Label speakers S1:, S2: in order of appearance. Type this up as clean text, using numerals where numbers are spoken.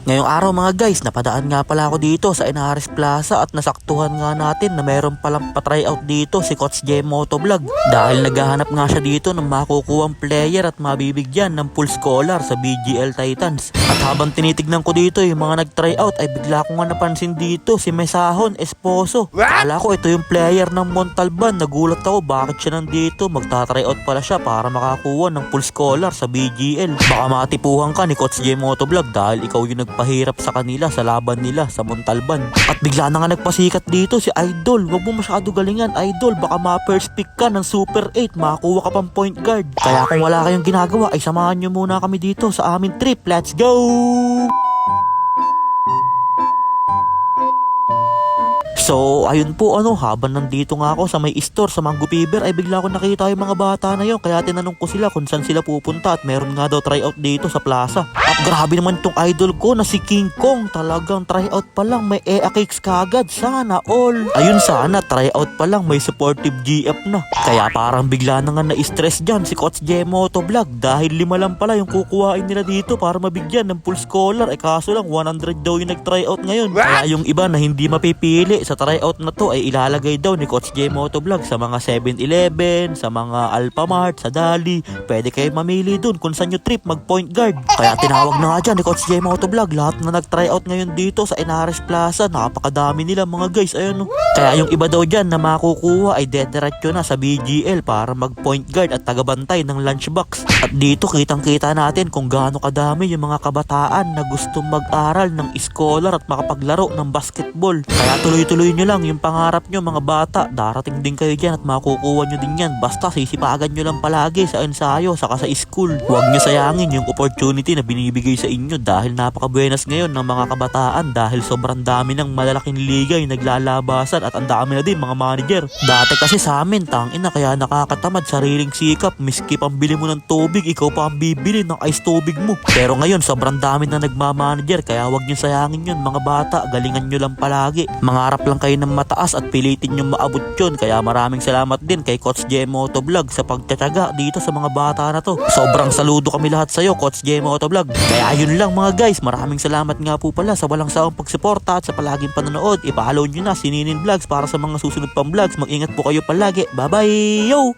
S1: Ngayong araw mga guys, napadaan nga pala ako dito sa Inares Plaza at nasaktuhan nga natin na meron palang pa-tryout dito si Coach J Motovlog. Dahil naghahanap nga siya dito ng makukuhang player at mabibigyan ng full scholar sa BGL Titans. At habang tinitignan ko dito yung mga nag-tryout ay bigla ko nga napansin dito si Mesahon Esposo. Kala ko ito yung player ng Montalban. Nagulat ako bakit siya nandito. Magta-tryout pala siya para makakuha ng full scholar sa BGL. Baka matipuhan ka ni Coach J Motovlog dahil ikaw yung pahirap sa kanila sa laban nila sa Montalban. At bigla na nga nagpasikat dito si Idol. Wag mo masyado galingan Idol, baka ma-first pick ka ng Super 8, makakuha ka pang point guard. Kaya kung wala kayong ginagawa ay samahan nyo muna kami dito sa aming trip. Let's go! So, ayun po habang nandito nga ako sa may store sa Mango Fever ay bigla ko nakita yung mga bata na yun. Kaya tinanong ko sila kung saan sila pupunta at meron nga daw tryout dito sa plaza. At grabe naman itong idol ko na si King Kong. Talagang tryout pa lang may EA cakes kagad. Sana all. Ayun sana, tryout pa lang may supportive GF na. Kaya parang bigla na nga na-stress dyan si Coach J Motovlog dahil 5 lang pala yung kukuhain nila dito para mabigyan ng full scholar. Kaso lang 100 daw yung nag-tryout ngayon. Kaya yung iba na hindi mapipili sa tryout na to ay ilalagay daw ni Coach J Motovlog sa mga 7-Eleven, sa mga Alphamart, sa Dali. Pwede kayo mamili dun kung saan nyo trip mag-point guard. Kaya tinawag na nga dyan ni Coach J Motovlog lahat na nag-tryout ngayon dito sa Inares Plaza. Napakadami nila mga guys. Ayan o. Kaya yung iba daw dyan na makukuha ay dediretso na sa BGL para mag-point guard at tagabantay ng lunchbox. At dito kitang-kita natin kung gaano kadami yung mga kabataan na gustong mag-aral ng scholar at makapaglaro ng basketball. Kaya tuloy-tuloy nyo lang yung pangarap nyo mga bata. Darating din kayo dyan at makukuha nyo din yan. Basta sisipagan nyo lang palagi sa ensayo saka sa school. Huwag nyo sayangin yung opportunity na binibigay sa inyo dahil napakabuenas ngayon ng mga kabataan dahil sobrang dami ng malalaking liga yung naglalabasan at ang dami na din mga manager. Dati kasi sa amin tangina kaya nakakatamad sariling sikap. Miski pambili mo ng tubig ikaw pa ang bibili ng ice tubig mo. Pero ngayon sobrang dami na nagmamanager kaya huwag nyo sayangin yun mga bata. Galingan nyo lang palagi. Mangarap lang kayo ng mataas at pilitin nyo maabot yun. Kaya maraming salamat din kay Coach J Motovlog sa pagtatyaga dito sa mga bata na to. Sobrang saludo kami lahat sa'yo Coach J Motovlog. Kaya yun lang mga guys. Maraming salamat nga po pala sa walang sawang pagsuporta at sa palaging panonood. I-follow nyo na si Ninin Vlogs para sa mga susunod pang vlogs. Mag-ingat po kayo palagi. Bye bye yo!